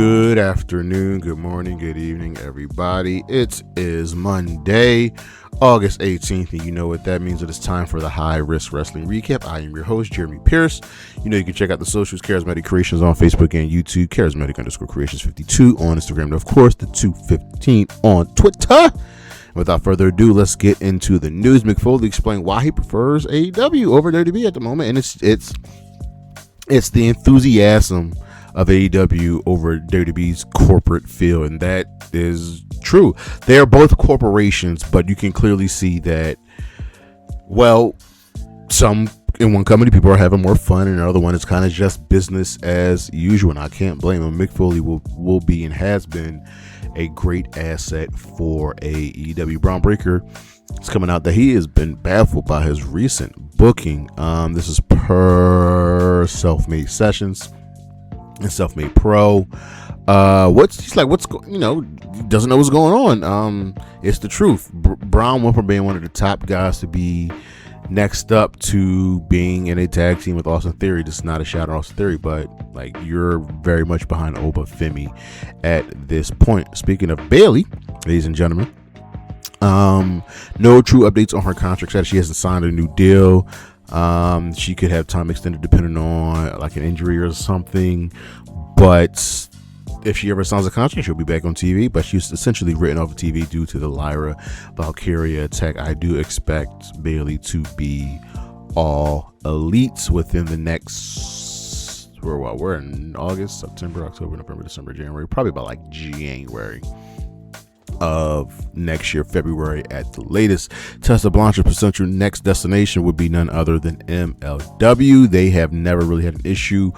Good afternoon, good morning, good evening, everybody. It is Monday, August 18th, and you know what that means. It is time for the High Risk Wrestling Recap. I am your host, Jeremy Pierce. You know you can check out the socials, Charismatic Creations on Facebook and YouTube, Charismatic_Creations52 on Instagram, and of course, the 215 on Twitter. Without further ado, let's get into the news. McFoley explained why he prefers AEW over WWE at the moment, and it's the enthusiasm of AEW over WWE's corporate feel, and that is true. They are both corporations, but you can clearly see that, well, in one company people are having more fun, and the other one is kind of just business as usual, and I can't blame him. Mick Foley will be and has been a great asset for AEW. Braun Breaker is coming out that he has been baffled by his recent booking. This is per Selfmade Sessions and Selfmade Pro. Doesn't know what's going on. It's the truth. Braun went from being one of the top guys to be next up to being in a tag team with Austin Theory. This is not a shot at Austin Theory, but like, you're very much behind Oba Femi at this point. Speaking of Bayley, ladies and gentlemen, no true updates on her contract status. She hasn't signed a new deal. She could have time extended depending on like an injury or something, but if she ever signs a contract, she'll be back on TV, but she's essentially written off of TV due to the Lyra Valkyria attack. I do expect Bayley to be all elite within the next, we're in August, September, October, November, December, January, probably about like January of next year, February at the latest. Tessa Blanchard's potential next destination would be none other than MLW. They have never really had an issue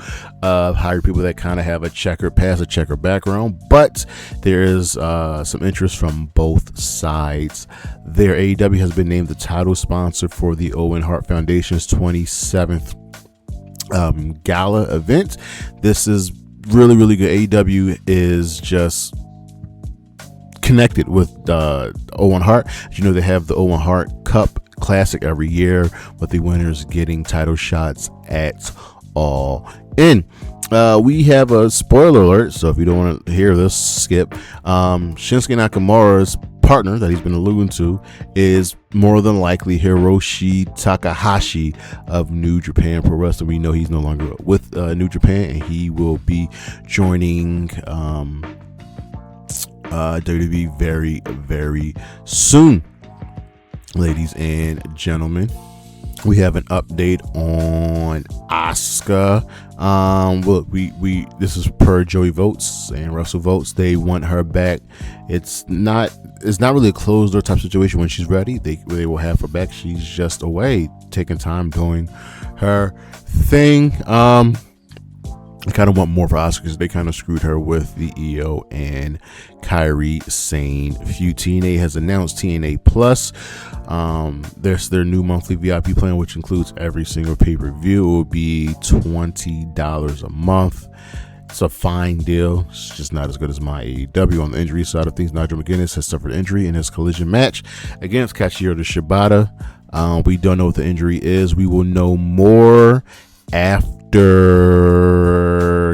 of hiring people that kind of have a checkered past, a checkered background, but there is some interest from both sides. Their AEW has been named the title sponsor for the Owen Hart Foundation's 27th gala event. This is really, really good. AEW is just connected with Owen Hart. As you know, they have the Owen Hart Cup Classic every year, with the winners getting title shots at All In. We have a spoiler alert, so if you don't want to hear this, skip. Shinsuke Nakamura's partner that he's been alluding to is more than likely Hiroshi Takahashi of New Japan Pro Wrestling. We know he's no longer with New Japan, and he will be joining WWE very, very soon. Ladies and gentlemen, we have an update on Asuka. This is per Joey Votes and Russell Votes. They want her back. It's not really a closed door type situation. When she's ready, they will have her back. She's just away, taking time, doing her thing. I kind of want more for Asuka because they kind of screwed her with the EO and Kairi Sane feud. TNA has announced TNA Plus. There's their new monthly VIP plan, which includes every single pay-per-view. It will be $20 a month. It's a fine deal. It's just not as good as my AEW. On the injury side of things, Nigel McGuiness has suffered injury in his collision match against Katsuyori Shibata. We don't know what the injury is. We will know more after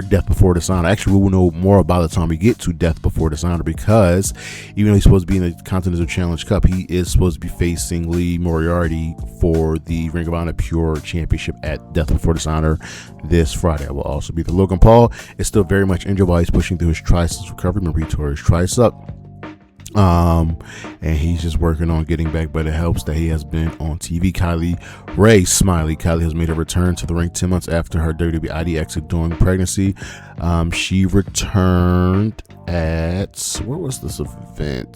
Death Before Dishonor. Actually, we will know more by the time we get to Death Before Dishonor, because even though he's supposed to be in the Continental Challenge Cup, he is supposed to be facing Lee Moriarty for the Ring of Honor Pure Championship at Death Before Dishonor this Friday. It will also be the Logan Paul is still very much injured while he's pushing through his triceps recovery. Remember, he tore his tricep. And he's just working on getting back, but it helps that he has been on TV. Kylie Ray Smiley. Kylie has made a return to the ring 10 months after her WWE ID exit during pregnancy. She returned at, where was this event?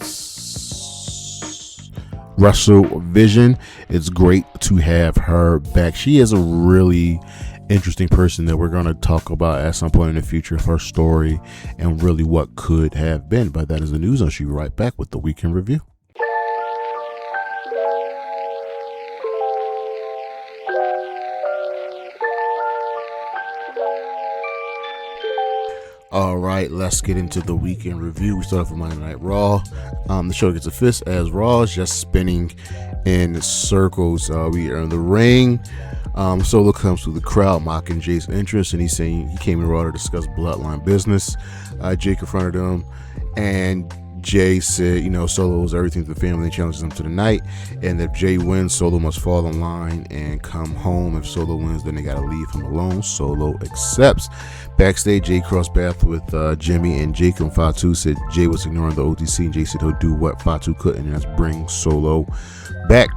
Wrestle Vision. It's great to have her back. She is a really interesting person that we're going to talk about at some point in the future, her story and really what could have been. But that is the news. I'll see you right back with the weekend review. All right, let's get into the weekend review. We start off with Monday Night Raw. The show gets a fist as Raw is just spinning in circles. We are in the ring. Solo comes through the crowd mocking Jay's entrance, and he's saying he came in Raw to discuss bloodline business. Jay confronted him, and Jay said, Solo is everything to the family and challenges him to the night. And if Jay wins, Solo must fall in line and come home. If Solo wins, then they gotta leave him alone. Solo accepts. Backstage, Jay crossed paths with Jimmy and Jacob. Fatu said Jay was ignoring the OTC, and Jay said he'll do what Fatu couldn't, and that's bring Solo back.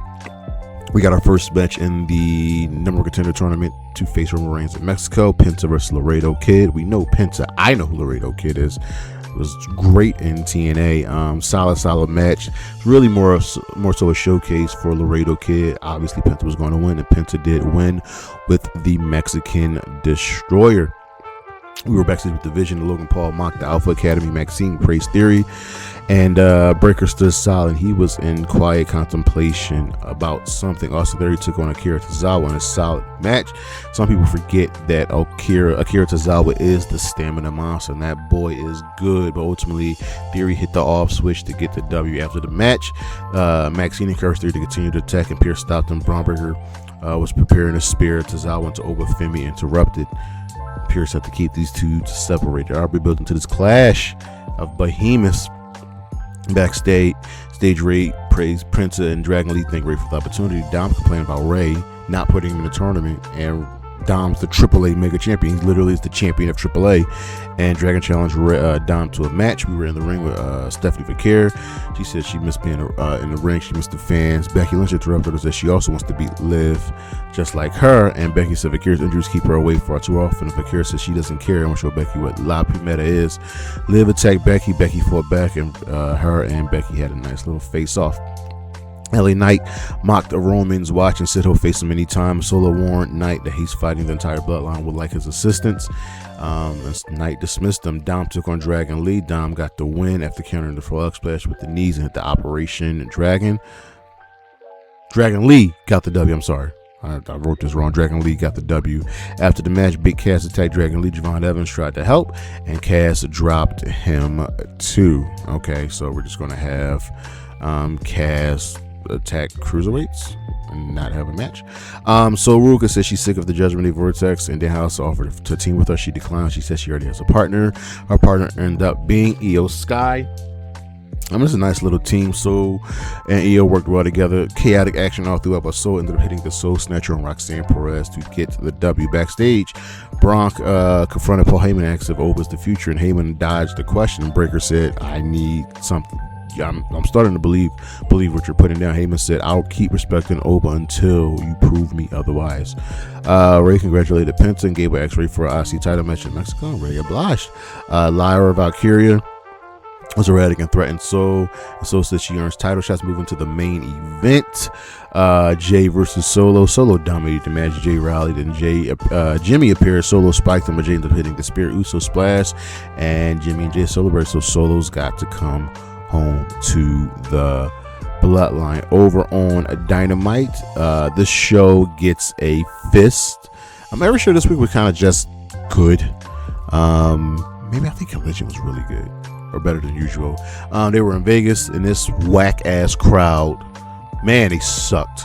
We got our first match in the number one contender tournament to face Roman Reigns in Mexico. Penta versus Laredo Kid. We know Penta. I know who Laredo Kid is. It was great in TNA. Solid match. Really more so a showcase for Laredo Kid. Obviously, Penta was going to win, and Penta did win with the Mexican Destroyer. We were backstage with the Vision. Logan Paul mocked the Alpha Academy. Maxine praised Theory, and Breaker stood silent. He was in quiet contemplation about something. Austin Theory took on Akira Tozawa in a solid match. Some people forget that Akira Tozawa is the stamina monster, and that boy is good. But ultimately, Theory hit the off switch to get the W. After the match, Maxine encouraged Theory to continue to attack, and Pierce stopped him. Braun Breaker was preparing a spear. Tozawa into Obafemi interrupted. Pierce had to keep these two separated. They're rebuilding to this clash of behemoths. Backstage, Stage Ray praised Penta and Dragon Lee. Thank Ray for the opportunity. Dom complained about Ray not putting him in the tournament, and Dom's the AAA Mega Champion. He literally is the champion of AAA. And Dragon challenged Dom to a match. We were in the ring with Stephanie Fakir. She said she missed being in the ring. She missed the fans. Becky Lynch interrupted her, said she also wants to beat Liv just like her. And Becky said Fakir's injuries keep her away far too often. And Fakir said she doesn't care. I'm going to show Becky what La Primera is. Liv attacked Becky. Becky fought back, and her and Becky had a nice little face-off. LA Knight mocked Roman's watch and said he'll face him anytime. Solo warned Knight that he's fighting the entire bloodline would like his assistance. Knight dismissed him. Dom took on Dragon Lee. Dom got the win after countering the frog splash with the knees and hit the Operation Dragon. Dragon Lee got the W. I'm sorry. I wrote this wrong. Dragon Lee got the W. After the match, Big Cass attacked Dragon Lee. Javon Evans tried to help, and Cass dropped him too. Okay, so we're just going to have Cass attack cruiserweights and not have a match. So Ruka says she's sick of the Judgment Day Vortex, and Denhouse offered to team with her. She declined. She says she already has a partner. Her partner ended up being Io Sky. This is a nice little team. Soul and Io worked well together. Chaotic action all throughout, but Soul ended up hitting the Soul Snatcher on Roxanne Perez to get the W. Backstage, Bronk confronted Paul Heyman and asked if Oba's the future, and Heyman dodged the question, and Breaker said, I need something. I'm starting to believe what you're putting down. Heyman said, I'll keep respecting Oba until you prove me otherwise. Ray congratulated Penta and gave an X-ray for an IC title match in Mexico. Ray obliged. Lyra Valkyria was erratic and threatened Soul. Soul said she earns title shots moving to the main event. Jay versus Solo. Solo dominated the match. Jay rallied, and Jimmy appeared. Solo spiked him, but Jay ended up hitting the Spirit Uso splash, and Jimmy and Jay celebrated. So Solo's got to come home to the bloodline. Over on Dynamite, this show gets a fist. Every show this week was kind of just good. Maybe I think Collision was really good, or better than usual. They were in Vegas, and this whack ass crowd, man, they sucked.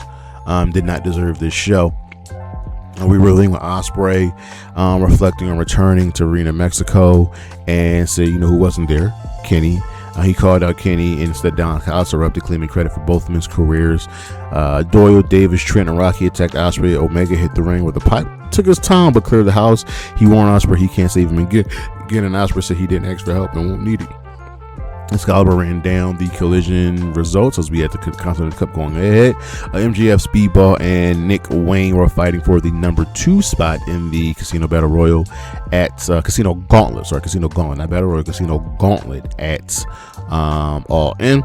Did not deserve this show. We were dealing with Ospreay, reflecting on returning to Rina, Mexico, and said, who wasn't there? Kenny. He called out Kenny and said Don Callis erupted, claiming credit for both men's careers. Doyle, Davis, Trent, and Rocky attacked Ospreay. Omega hit the ring with a pipe. Took his time, but cleared the house. He warned Ospreay he can't save him again. And Ospreay said he didn't ask for help and won't need it. Excalibur ran down the Collision results as we had the Continental Cup going ahead. MJF, Speedball, and Nick Wayne were fighting for the number 2 spot in the Casino Battle Royal at Casino Gauntlet. Not Battle Royal, Casino Gauntlet at All In.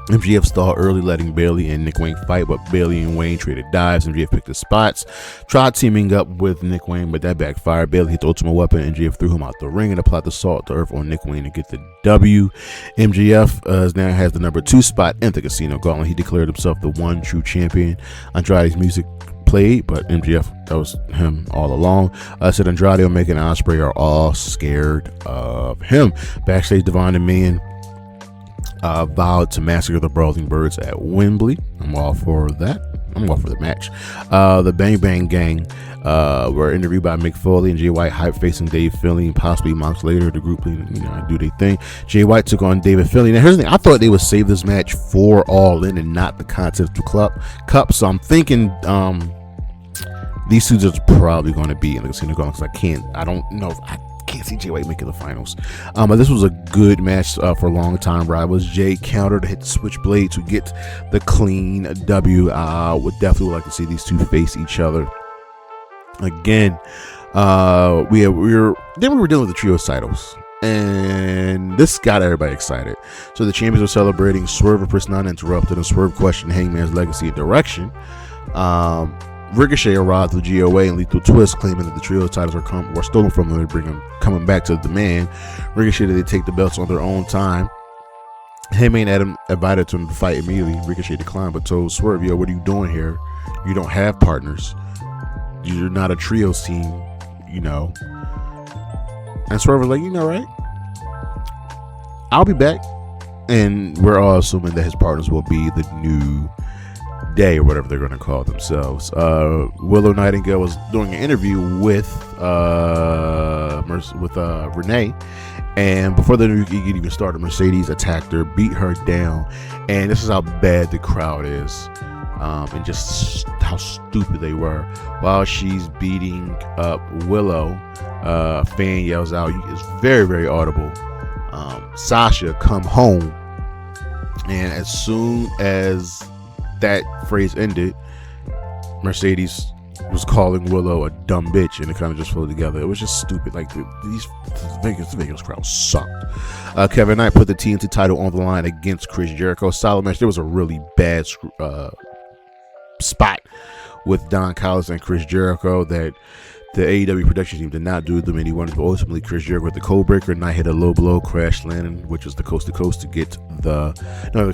MJF stalled early, letting Bailey and Nick Wayne fight, but Bailey and Wayne traded dives. MJF picked his spots, tried teaming up with Nick Wayne, but that backfired. Bailey hit the ultimate weapon. MJF threw him out the ring and applied the salt to earth on Nick Wayne to get the W. MJF now has the number 2 spot in the Casino Gauntlet. He declared himself the one true champion. Andrade's music played, but MJF, that was him all along. Said Andrade, Omega, and Ospreay are all scared of him. Backstage, Devon and Mann vowed to massacre the Brawling Birds at Wembley. I'm all for that. I'm all for the match. The Bang Bang Gang were interviewed by Mick Foley and Jay White, hype facing Dave Finlay and possibly months later. The group, do their thing. Jay White took on David Finlay. Now here's the thing: I thought they would save this match for All In and not the Continental Cup. So I'm thinking these two are probably going to be in the Casino Gauntlet because I can't see Jay White making the finals. But this was a good match for long-time rivals. Jay countered to hit the switchblade to get the clean W. Would definitely like to see these two face each other again. We were dealing with the trios titles, and this got everybody excited. So the champions were celebrating. Swerve and Nana interrupted, and Swerve questioned Hangman's legacy and direction. Ricochet arrived with GOA and Lethal Twist, claiming that the trio titles were stolen from them. They bring them coming back to the demand. Ricochet that they take the belts on their own time. Heyman Adam invited them to fight immediately. Ricochet declined, but told Swerve, "Yo, what are you doing here? You don't have partners. You're not a trios team, And Swerve was like, right? I'll be back." And we're all assuming that his partners will be the New Day or whatever they're going to call themselves. Willow Nightingale was doing an interview with Renee, and before the interview could even start, Mercedes attacked her, beat her down, and this is how bad the crowd is, and just how stupid they were. While she's beating up Willow, a fan yells out, it's very, very audible, "Sasha, come home." And as soon as that phrase ended, Mercedes was calling Willow a dumb bitch, and it kind of just flowed together. It was just stupid. Like the Vegas crowd sucked. Kevin Knight put the TNT title on the line against Chris Jericho. Solid match. There was a really bad spot with Don Callis and Chris Jericho that the AEW production team did not do them any wonders, but ultimately Chris Jericho with the code breaker. Knight hit a low blow, crash landing, which was the coast to coast to get the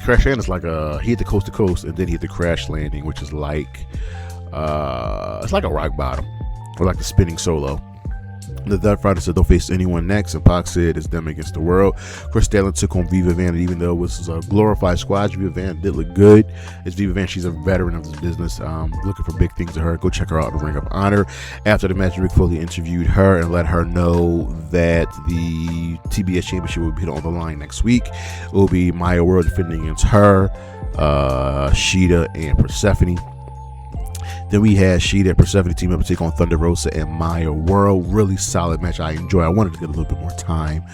crash landing is like he hit the coast to coast and then he hit the crash landing, which is like it's like a rock bottom or like the spinning solo. The Death Rider said they'll face anyone next, and Pac said it's them against the world. Chris Stanley took on Viva Van, and even though it was a glorified squad, Viva Van did look good. It's Viva Van, she's a veteran of this business. Looking for big things of her. Go check her out in Ring of Honor. After the match, Mick Foley interviewed her and let her know that the TBS Championship will be on the line next week. It will be Maya World defending against her, Sheeta, and Persephone. Then we had Sheeta and Persephone team up to take on Thunder Rosa and Maya World. Really solid match. I enjoy. I wanted to get a little bit more time,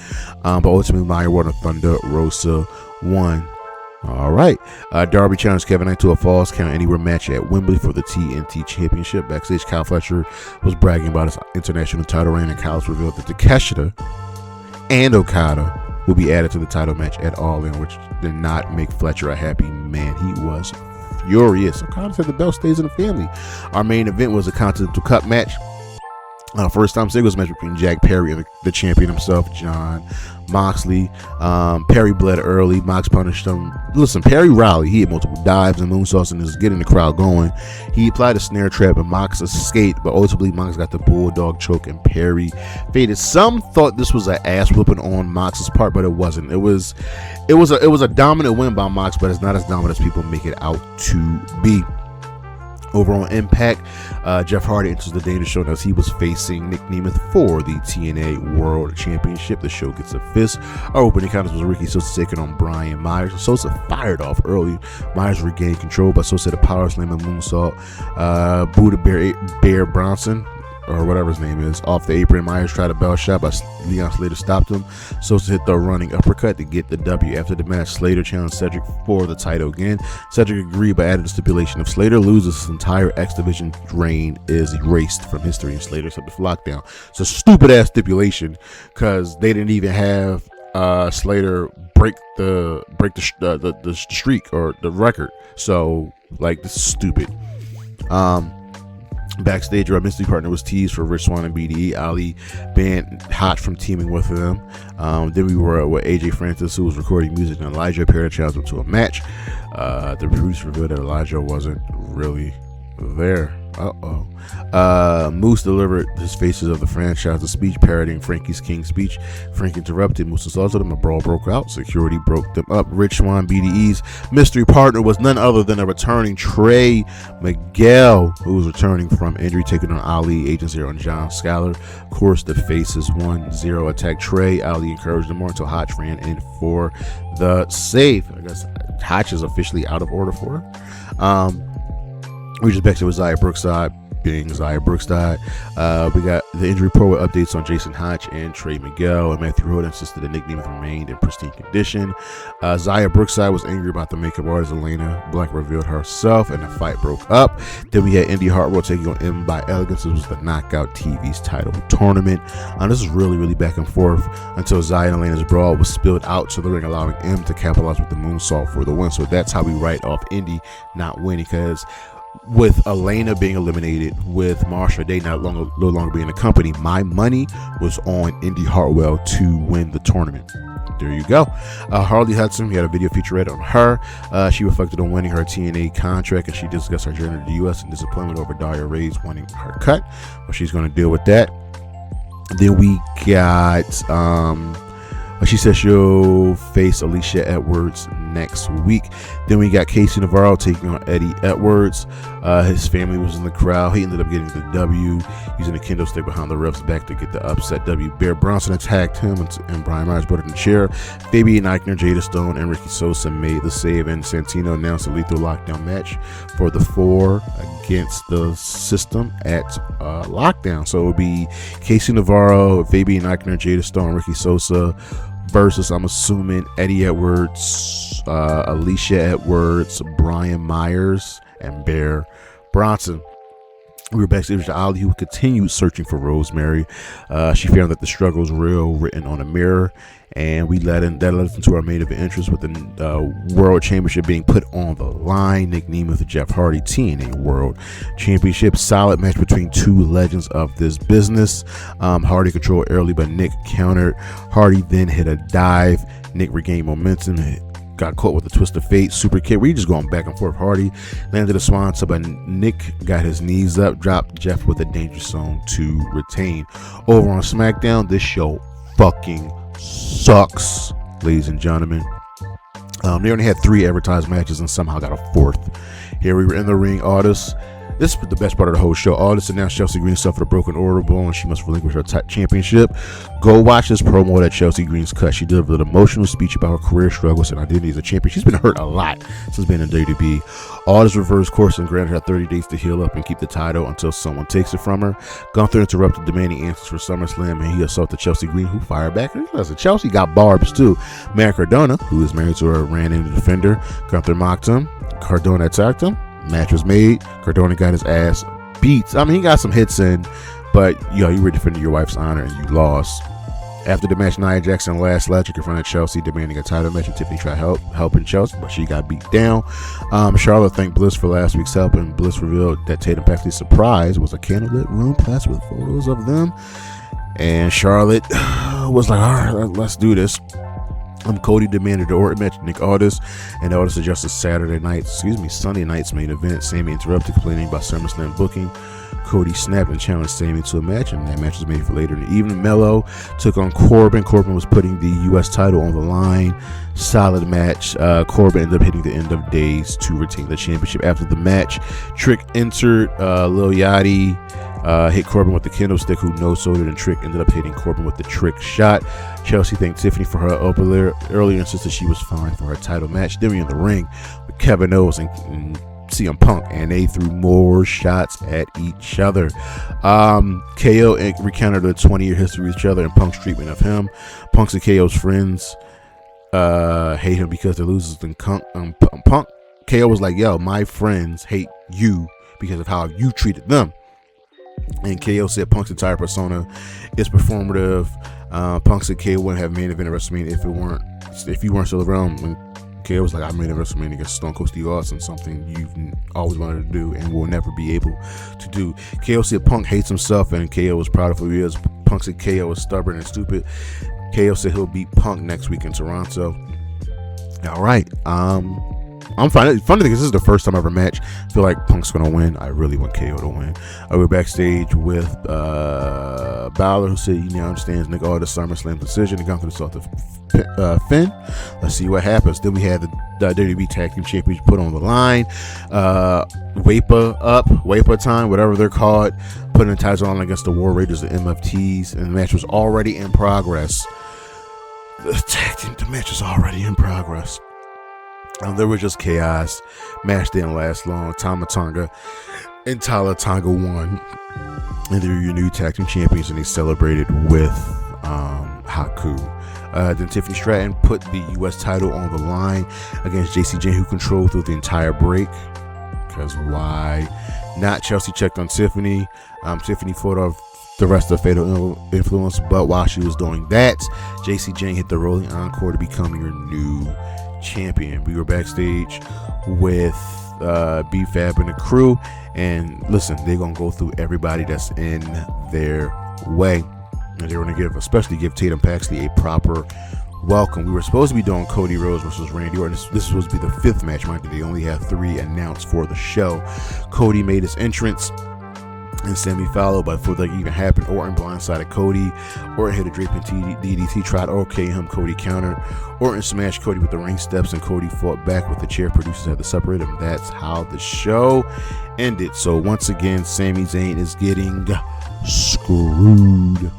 but ultimately Maya World and Thunder Rosa won. All right. Darby challenged Kevin Knight to a Falls Count Anywhere match at Wembley for the TNT Championship. Backstage, Kyle Fletcher was bragging about his international title reign, and Kyle's revealed that Takeshita and Okada will be added to the title match at All In, which did not make Fletcher a happy man. He was furious. Okada said the belt stays in the family. Our main event was a Continental Cup match. First time singles match between Jack Perry and the champion himself, John Moxley. Perry bled early. Mox punished him. Listen, Perry rallied. He had multiple dives and moonsaults and was getting the crowd going. He applied a snare trap and Mox escaped, but ultimately Mox got the bulldog choke and Perry faded. Some thought this was an ass whooping on Mox's part, but it wasn't. It was a dominant win by Mox, but it's not as dominant as people make it out to be. Over on Impact, Jeff Hardy enters the Danger Show as he was facing Nick Nemeth for the TNA World Championship. The show gets a fist. Our opening contest was Ricky Sosa taking on Brian Myers. Sosa fired off early. Myers regained control, but Sosa had a power slam and moonsault. Buddha Bear Bronson, or whatever his name is, off the apron. Myers tried a bell shot, but Leon Slater stopped him. Sosa hit the running uppercut to get the W. After the match, Slater challenged Cedric for the title again. Cedric agreed, but added a stipulation: if Slater loses, his entire X Division reign is erased from history, and Slater subject to lockdown. It's a stupid ass stipulation because they didn't even have Slater break the streak or the record. So like, this is stupid. Backstage, our mystery partner was teased for Rich Swann and BDE. Ali banned Hot from teaming with them. Then we were with AJ Francis, who was recording music, and Elijah appeared to challenge him to a match. The producer revealed that Elijah wasn't really there. Moose delivered his Faces of the Franchise, a speech parodying Frankie's King speech. Frank interrupted. Moose assaulted him. A brawl broke out. Security broke them up. Rich Swann, BDE's mystery partner, was none other than a returning Trey Miguel, who was returning from injury, taking on Ali, Agent Zero, and John Skyler. Of course, the Faces 1-0 attacked Trey. Ali encouraged them more until Hotch ran in for the save. I guess Hotch is officially out of order for her. We just back to Zaya Brookside being Zaya Brookside. We got the injury report with updates on Jason Hotch and Trey Miguel, and Matthew Rhoda insisted the nicknames remained in pristine condition. Zaya Brookside was angry about the makeup artist. Elena Black revealed herself, and the fight broke up. Then we had Indy Hartwell taking on M by Elegance. This was the Knockout TV's title tournament. This is really back and forth until Zaya and Elena's brawl was spilled out to the ring, allowing M to capitalize with the moonsault for the win. So that's how we write off Indy not winning, because with Elena being eliminated, with Marsha Day no longer being in the company, my money was on Indy Hartwell to win the tournament. There you go. Harley Hudson, we had a video featurette on her. She reflected on winning her TNA contract, and she discussed her journey to the U.S. and disappointment over Dahlia Ray's winning her cut. But she's going to deal with that. Then we got she says she'll face Alicia Edwards next week. Then we got Casey Navarro taking on Eddie Edwards. His family was in the crowd. He ended up getting the W, using a kendo stick behind the ref's back to get the upset W. Bear Bronson attacked him, and Brian Myers brought in the chair. Fabian Eichner, Jada Stone, and Ricky Sosa made the save, and Santino announced a lethal lockdown match for the 4 against the system at Lockdown. So it would be Casey Navarro, Fabian Eichner, Jada Stone, Ricky Sosa versus, I'm assuming, Eddie Edwards, Alicia Edwards, Brian Myers, and Bear Bronson. We were backstage with Ali, who continued searching for Rosemary. She found that the struggle is real, written on a mirror, and that led us into our main event interest with the World Championship being put on the line. Nick Nemeth with Jeff Hardy, TNA World Championship. Solid match between two legends of this business. Hardy controlled early, but Nick countered. Hardy then hit a dive. Nick regained momentum, got caught with a twist of fate, super kick. We just going back and forth. Hardy landed a swan sub, but Nick got his knees up, dropped Jeff with a dangerous zone to retain. Over on SmackDown, this show fucking sucks, ladies and gentlemen. They only had 3 advertised matches and somehow got a 4th. Here we were in the ring. This is the best part of the whole show. Aldis announced Chelsea Green suffered a broken orbital and she must relinquish her championship. Go watch this promo that Chelsea Green's cut. She delivered an emotional speech about her career struggles and identity as a champion. She's been hurt a lot since being in WWE. Aldis reversed course and granted her 30 days to heal up and keep the title until someone takes it from her. Gunther interrupted, demanding answers for SummerSlam, and he assaulted Chelsea Green, who fired back. Listen, Chelsea got barbs too. Matt Cardona, who is married to her, ran in the defender. Gunther mocked him. Cardona attacked him. Match was made. Cardona got his ass beat. I mean, he got some hits in, but you were defending your wife's honor and you lost. After the match, Nia Jax and Last Logic confronted Chelsea, demanding a title match, and Tiffany tried helping Chelsea, but she got beat down. Charlotte thanked Bliss for last week's help, and Bliss revealed that Tatum Paxley's surprise was a candlelit room plastered with photos of them. And Charlotte was like, all right, let's do this. Cody demanded the Orton match, Nick Aldis, and Aldis suggested Sunday night's main event. Sammy interrupted, complaining about SummerSlam booking. Cody snapped and challenged Sammy to a match, and that match was made for later in the evening. Mello took on Corbin. Corbin was putting the U.S. title on the line. Solid match. Corbin ended up hitting the end of days to retain the championship. After the match, Trick entered. Lil Yachty hit Corbin with the kendo stick, who no-sold it, and Trick ended up hitting Corbin with the Trick shot. Chelsea thanked Tiffany for her earlier and insisted she was fine for her title match. Then we in the ring with Kevin Owens and CM Punk, and they threw more shots at each other. KO recounted the 20-year history of each other and Punk's treatment of him. Punk's and KO's friends hate him because they're losers. And Punk, KO was like, yo, my friends hate you because of how you treated them. And KO said Punk's entire persona is performative. Punk said KO wouldn't have main event at WrestleMania if you weren't still around. When KO was like, I made a WrestleMania against Stone Cold Steve Austin, something you've always wanted to do and will never be able to do. KO said Punk hates himself, and KO was proud of who he is. Punk said KO is stubborn and stupid. KO said he'll beat Punk next week in Toronto. All right. I'm fine. Funny thing is, this is the first time I ever match. I feel like Punk's gonna win. I really want KO to win. We're backstage with Balor, who said he now understands Nick Aldis SummerSlam decision to come to the South of Finn. Let's see what happens. Then we had the WWE Tag Team Championship put on the line. Waipa time, whatever they're called, putting the titles on against the War Raiders, the MFTs, and the match was already in progress. The match is already in progress. There was just chaos. Match didn't last long. Tama Tonga and Tala Tonga won, and they were your new tag team champions, and they celebrated with Haku. Then Tiffany Stratton put the U.S. title on the line against Jacy Jayne, who controlled through the entire break. Because why not? Chelsea checked on Tiffany. Tiffany fought off the rest of Fatal Influence, but while she was doing that, Jacy Jayne hit the rolling encore to become your new champion. We were backstage with B-Fab and the crew, and listen, they're gonna go through everybody that's in their way, and they're gonna especially give Tatum Paxley a proper welcome. We were supposed to be doing Cody Rhodes versus Randy Orton. This was supposed to be the 5th match. Mind you, they only have 3 announced for the show. Cody made his entrance and Sammy followed, but before that even happened, Orton blindsided Cody. Orton hit a draping DDT, tried to OK him. Cody countered. Orton smashed Cody with the ring steps, and Cody fought back with the chair. Producers had to separate him. That's how the show ended. So once again, Sami Zayn is getting screwed.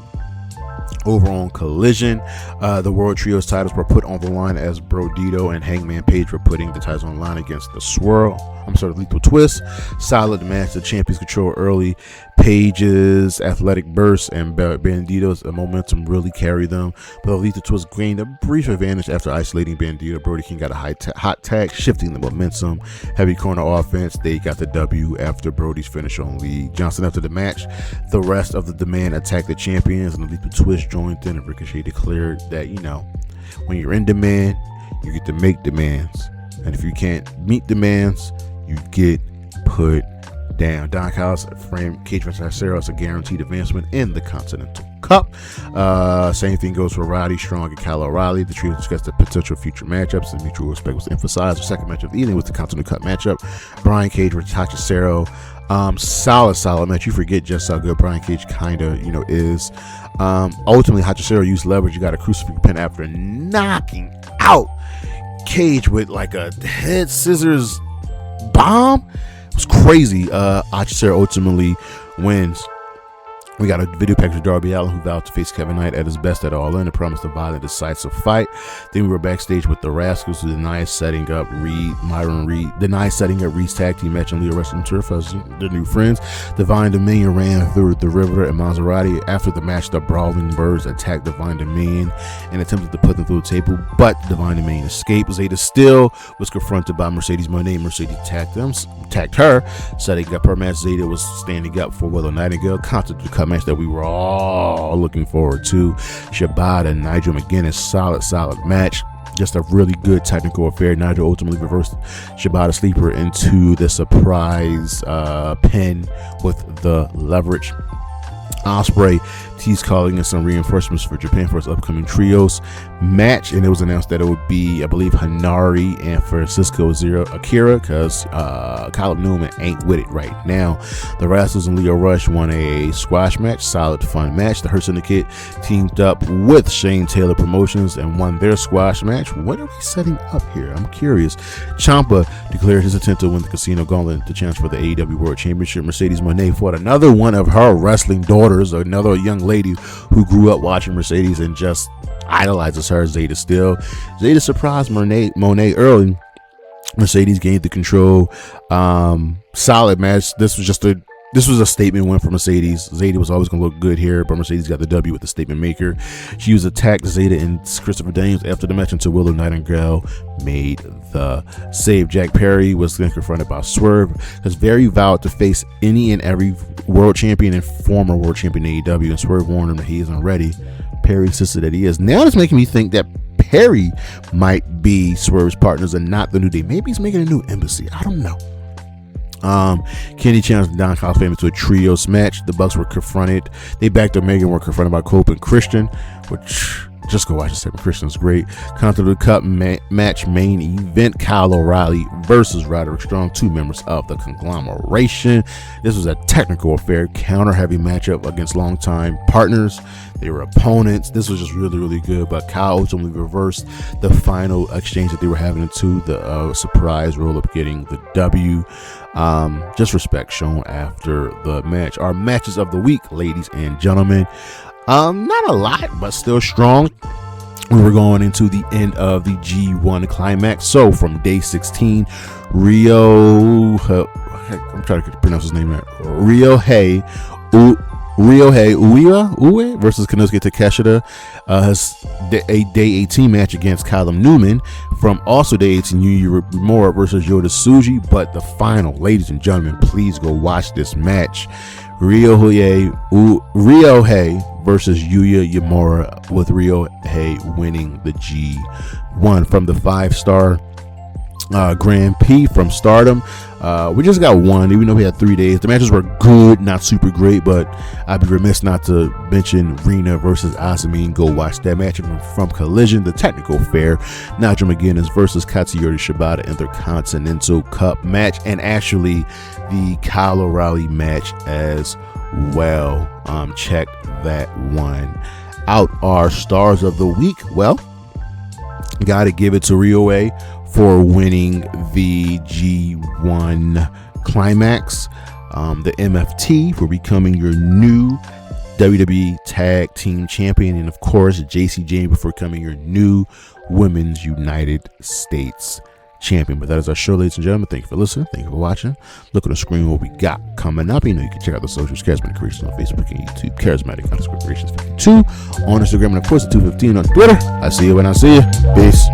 Over on Collision, the World Trios titles were put on the line as Brodito and Hangman Page were putting the titles on the line against the Lethal Twist. Solid match. The champions control early. Page's athletic burst and Bandito's momentum really carried them, but the Lethal Twist gained a brief advantage after isolating Bandito. Brody King got a hot tag, shifting the momentum. Heavy corner offense. They got the W after Brody's finish on Lee Johnson. After the match, the rest of the Demand attacked the champions, and the Lethal Twist joined in, and Ricochet declared that, when you're in demand, you get to make demands, and if you can't meet demands, you get put down. Don Callis framed Cage vs. Cesaro as a guaranteed advancement in the Continental Cup. Same thing goes for Roddy Strong and Kyle O'Reilly. The trio discussed the potential future matchups, and mutual respect was emphasized. The second match of the evening was the Continental Cup matchup. Brian Cage versus Cesaro. Solid match. You forget just how good Brian Cage kinda is. Ultimately, Cesaro used leverage. You got a crucifix pin after knocking out Cage with like a head scissors bomb. It was crazy. Cesaro ultimately wins. We got a video package of Darby Allin, who vowed to face Kevin Knight at his best at All In and promised a violent, decisive fight. Then we were backstage with the Rascals, who denied setting up Reed's tag team match on Leo Wrestling Turf as their new friends. Divine Dominion ran through the River and Maserati. After the match, the Brawling Birds attacked Divine Dominion and attempted to put them through the table, but Divine Dominion escaped. Zeta still was confronted by Mercedes Moné. Mercedes attacked her, setting up her match. Zeta was standing up for Willow Nightingale. Content match that we were all looking forward to. Shibata and Nigel McGuinness, solid match. Just a really good technical affair. Nigel ultimately reversed Shibata sleeper into the surprise pin with the leverage. Ospreay teased calling in some reinforcements for Japan for its upcoming trios match, and it was announced that it would be, I believe, Hanari and Francisco Zero Akira, because Callum Newman ain't with it right now. The Rascals and Leo Rush won a squash match, solid fun match. The Hurt Syndicate teamed up with Shane Taylor Promotions and won their squash match. What are we setting up here? I'm curious. Ciampa declared his intent to win the Casino Gauntlet, the chance for the AEW World Championship. Mercedes Moné fought another one of her wrestling daughters, another young lady who grew up watching Mercedes and just idolizes her, Zeta still. Zeta surprised Monet early. Mercedes gained the control. Solid match. This was a statement win for Mercedes. Zeta was always going to look good here, but Mercedes got the W with the statement maker. She was attacked Zeta and Christopher Daniels after the match until Willow Nightingale made the save. Jack Perry was then confronted by Swerve, because Perry vowed to face any and every world champion and former world champion in AEW, and Swerve warned him that he isn't ready. Perry insisted that he is. Now it's making me think that Perry might be Swerve's partners and not the New Day. Maybe he's making a new embassy. I don't know. Kenny challenged Don Callis family to a trios match. The Bucks were confronted. They backed Omega and were confronted by Cope and Christian, which Just go watch the segment. Christian's great. Continental Cup match main event. Kyle O'Reilly versus Roderick Strong, 2 members of the conglomeration. This was a technical affair, counter heavy matchup against longtime partners. They were opponents. This was just really, really good. But Kyle ultimately reversed the final exchange that they were having into the surprise roll up, getting the W. Just respect shown after the match. Our matches of the week, ladies and gentlemen. Not a lot, but still strong. We were going into the end of the G1 Climax. So from day 16, I'm trying to pronounce his name right. Ryohei Uemura versus Konosuke Takeshita. A day 18 match against Callum Newman. From also day 18, Uemura versus Yota Tsuji. But the final, ladies and gentlemen, please go watch this match. Ryohei versus Uemura, with Ryohei winning the G1 from the 5-star Grand Prix from Stardom. We just got one, even though we had 3 days. The matches were good, not super great, but I'd be remiss not to mention Rina versus Asami. Go watch that match. From Collision, the technical fair, Nigel McGuiness versus Katsuyori Shibata in their Continental Cup match, and actually the Kyle O'Reilly match as well. Check that one out. Our stars of the week, well, gotta give it to Ryohei for winning the G1 Climax, the MFT for becoming your new WWE Tag Team Champion, and of course Jacy Jayne for becoming your new Women's United States Champion. But that is our show, ladies and gentlemen. Thank you for listening. Thank you for watching. Look on the screen what we got coming up. You know, you can check out the socials, Charismatic Creations on Facebook and YouTube, Charismatic_Creations 52 on Instagram, and of course the 215 on Twitter. I see you when I see you. Peace.